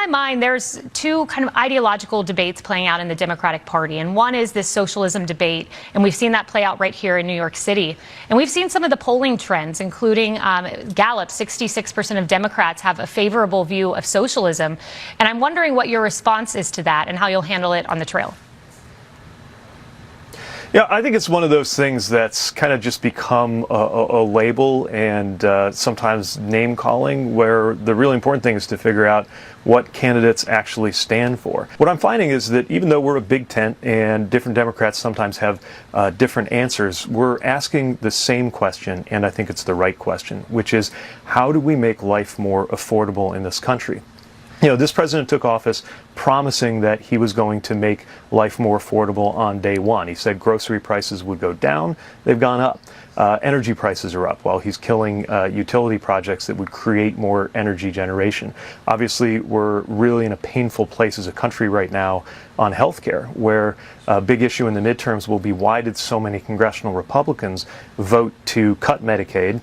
my mind, there's two kind of ideological debates playing out in the Democratic Party. And one is this socialism debate. And we've seen that play out right here in New York City. And we've seen some of the polling trends, including Gallup, 66% of Democrats have a favorable view of socialism. And I'm wondering what your response is to that and how you'll handle it on the trail. Yeah, I think it's one of those things that's kind of just become a label and sometimes name calling, where the really important thing is to figure out what candidates actually stand for. What I'm finding is that even though we're a big tent and different Democrats sometimes have different answers, we're asking the same question, and I think it's the right question, which is, how do we make life more affordable in this country? You know, this president took office promising that he was going to make life more affordable on day one. He said grocery prices would go down. They've gone up. Energy prices are up while he's killing utility projects that would create more energy generation. Obviously, we're really in a painful place as a country right now on healthcare, where a big issue in the midterms will be, why did so many congressional Republicans vote to cut Medicaid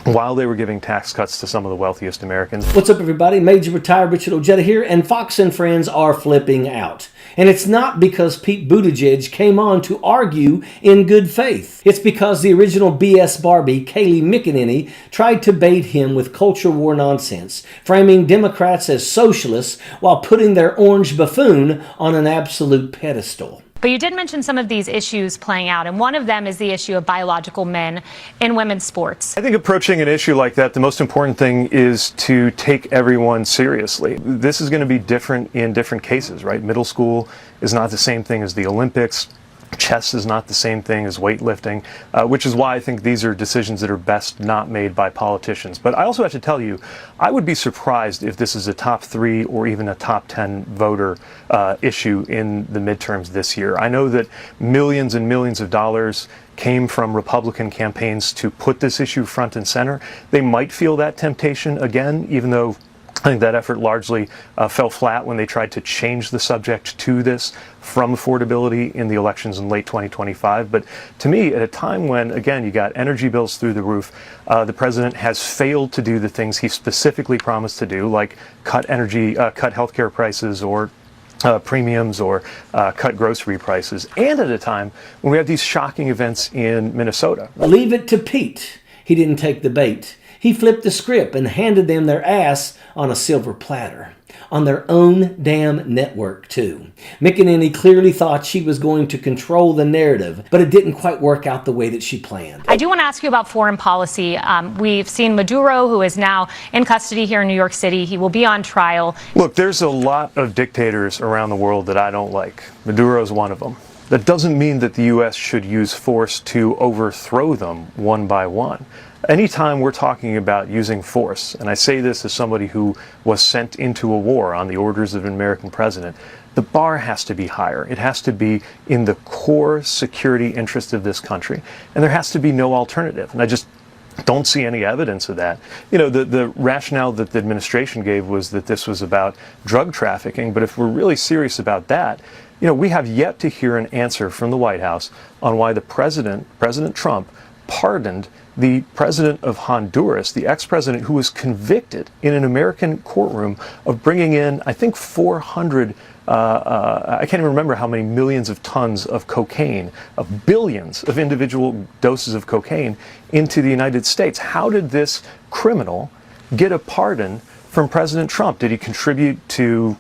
while they were giving tax cuts to some of the wealthiest Americans? What's up, everybody? Major retired Richard Ojeda here, and Fox and Friends are flipping out. And it's not because Pete Buttigieg came on to argue in good faith. It's because the original BS Barbie, Kayleigh McEnany, tried to bait him with culture war nonsense, framing Democrats as socialists while putting their orange buffoon on an absolute pedestal. But you did mention some of these issues playing out, and one of them is the issue of biological men in women's sports. I think approaching an issue like that, the most important thing is to take everyone seriously. This is going to be different in different cases, right? Middle school is not the same thing as the Olympics. Chess is not the same thing as weightlifting, which is why I think these are decisions that are best not made by politicians. But I also have to tell you, I would be surprised if this is a top 3 or even a top 10 voter issue in the midterms this year. I know that millions and millions of dollars came from Republican campaigns to put this issue front and center. They might feel that temptation again, even though I think that effort largely fell flat when they tried to change the subject to this from affordability in the elections in late 2025. But to me, at a time when, again, you got energy bills through the roof, the president has failed to do the things he specifically promised to do, like cut healthcare prices or premiums or cut grocery prices, and at a time when we have these shocking events in Minnesota. Leave it to Pete. He didn't take the bait. He flipped the script and handed them their ass on a silver platter. On their own damn network, too. McEnany clearly thought she was going to control the narrative, but it didn't quite work out the way that she planned. I do want to ask you about foreign policy. We've seen Maduro, who is now in custody here in New York City. He will be on trial. Look, there's a lot of dictators around the world that I don't like. Maduro is one of them. That doesn't mean that the U.S. should use force to overthrow them one by one. Anytime we're talking about using force, and I say this as somebody who was sent into a war on the orders of an American president, the bar has to be higher. It has to be in the core security interest of this country, and there has to be no alternative. And I just don't see any evidence of that. You know, the rationale that the administration gave was that this was about drug trafficking, but if we're really serious about that, you know, we have yet to hear an answer from the White House on why the President Trump, pardoned the president of Honduras, the ex-president who was convicted in an American courtroom of bringing in, I think, 400, I can't even remember how many millions of tons of cocaine, of billions of individual doses of cocaine into the United States. How did this criminal get a pardon from President Trump? Did he contribute to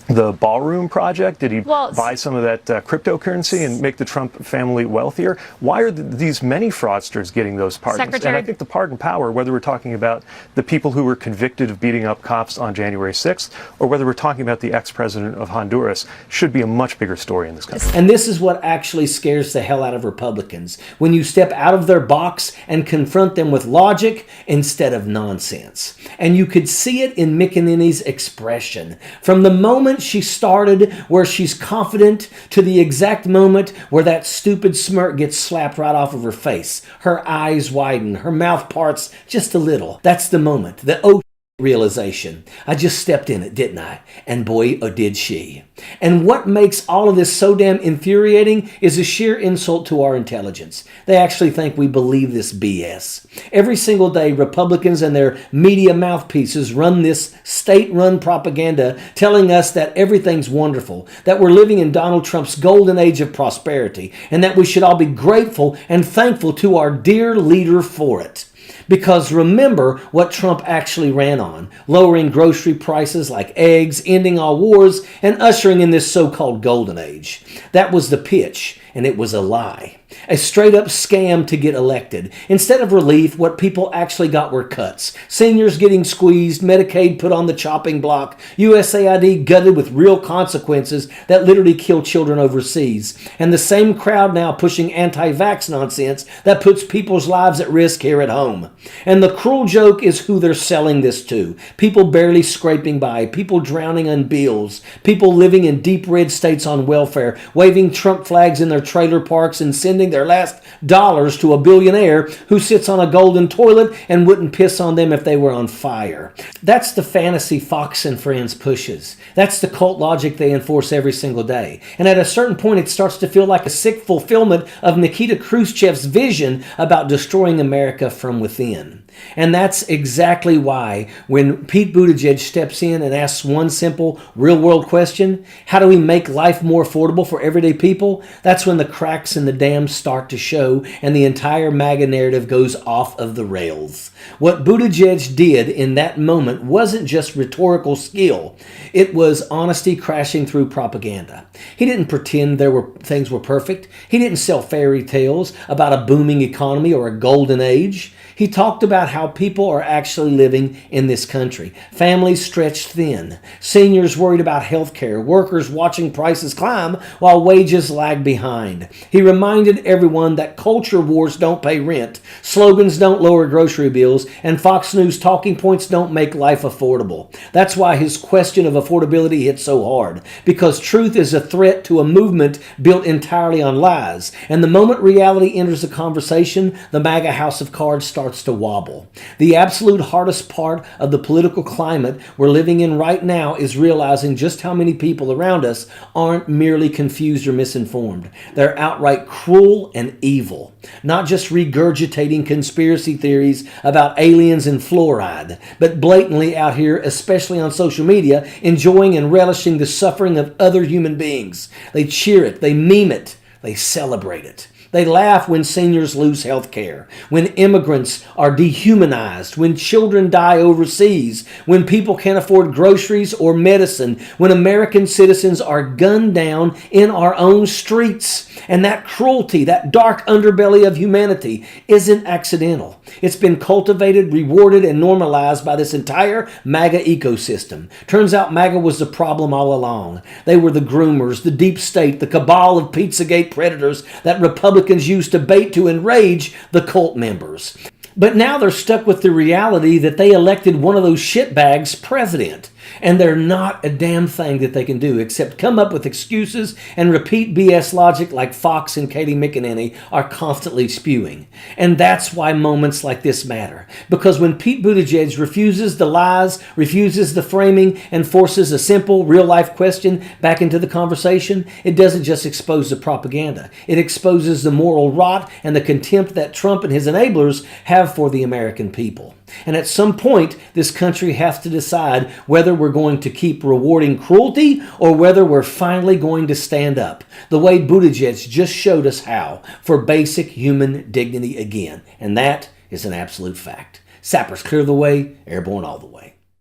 the Ballroom Project? Did he buy some of that cryptocurrency and make the Trump family wealthier? Why are these many fraudsters getting those pardons? And I think the pardon power, whether we're talking about the people who were convicted of beating up cops on January 6th, or whether we're talking about the ex-president of Honduras, should be a much bigger story in this country. And this is what actually scares the hell out of Republicans, when you step out of their box and confront them with logic instead of nonsense. And you could see it in McEnany's expression. From the moment she started, where she's confident, to the exact moment where that stupid smirk gets slapped right off of her face. Her eyes widen, her mouth parts just a little. That's the moment. The realization. I just stepped in it, didn't I? And boy, oh, did she. And what makes all of this so damn infuriating is a sheer insult to our intelligence. They actually think we believe this BS. Every single day, Republicans and their media mouthpieces run this state-run propaganda telling us that everything's wonderful, that we're living in Donald Trump's golden age of prosperity, and that we should all be grateful and thankful to our dear leader for it. Because remember what Trump actually ran on: lowering grocery prices like eggs, ending all wars, and ushering in this so-called golden age. That was the pitch, and it was a lie. A straight-up scam to get elected. Instead of relief, what people actually got were cuts. Seniors getting squeezed, Medicaid put on the chopping block, USAID gutted with real consequences that literally kill children overseas. And the same crowd now pushing anti-vax nonsense that puts people's lives at risk here at home. And the cruel joke is who they're selling this to. People barely scraping by, people drowning in bills, people living in deep red states on welfare, waving Trump flags in their trailer parks and sending their last dollars to a billionaire who sits on a golden toilet and wouldn't piss on them if they were on fire. That's the fantasy Fox and Friends pushes. That's the cult logic they enforce every single day. And at a certain point, it starts to feel like a sick fulfillment of Nikita Khrushchev's vision about destroying America from within. And that's exactly why when Pete Buttigieg steps in and asks one simple real-world question, how do we make life more affordable for everyday people? That's when the cracks in the dam start to show and the entire MAGA narrative goes off of the rails. What Buttigieg did in that moment wasn't just rhetorical skill. It was honesty crashing through propaganda. He didn't pretend things were perfect. He didn't sell fairy tales about a booming economy or a golden age. He talked about how people are actually living in this country. Families stretched thin. Seniors worried about health care. Workers watching prices climb while wages lag behind. He reminded everyone that culture wars don't pay rent, slogans don't lower grocery bills, and Fox News talking points don't make life affordable. That's why his question of affordability hit so hard, because truth is a threat to a movement built entirely on lies. And the moment reality enters the conversation, the MAGA house of cards starts to wobble. The absolute hardest part of the political climate we're living in right now is realizing just how many people around us aren't merely confused or misinformed. They're outright cruel and evil, not just regurgitating conspiracy theories about aliens and fluoride, but blatantly out here, especially on social media, enjoying and relishing the suffering of other human beings. They cheer it, they meme it, they celebrate it. They laugh when seniors lose health care, when immigrants are dehumanized, when children die overseas, when people can't afford groceries or medicine, when American citizens are gunned down in our own streets. And that cruelty, that dark underbelly of humanity isn't accidental. It's been cultivated, rewarded, and normalized by this entire MAGA ecosystem. Turns out MAGA was the problem all along. They were the groomers, the deep state, the cabal of Pizzagate predators that Republicans used to bait to enrage the cult members. But now they're stuck with the reality that they elected one of those shitbags president. And they're not a damn thing that they can do except come up with excuses and repeat BS logic like Fox and Katie McEnany are constantly spewing. And that's why moments like this matter. Because when Pete Buttigieg refuses the lies, refuses the framing, and forces a simple real-life question back into the conversation, it doesn't just expose the propaganda. It exposes the moral rot and the contempt that Trump and his enablers have for the American people. And at some point, this country has to decide whether we're going to keep rewarding cruelty or whether we're finally going to stand up, the way Buttigieg just showed us how, for basic human dignity again. And that is an absolute fact. Sappers clear the way, airborne all the way.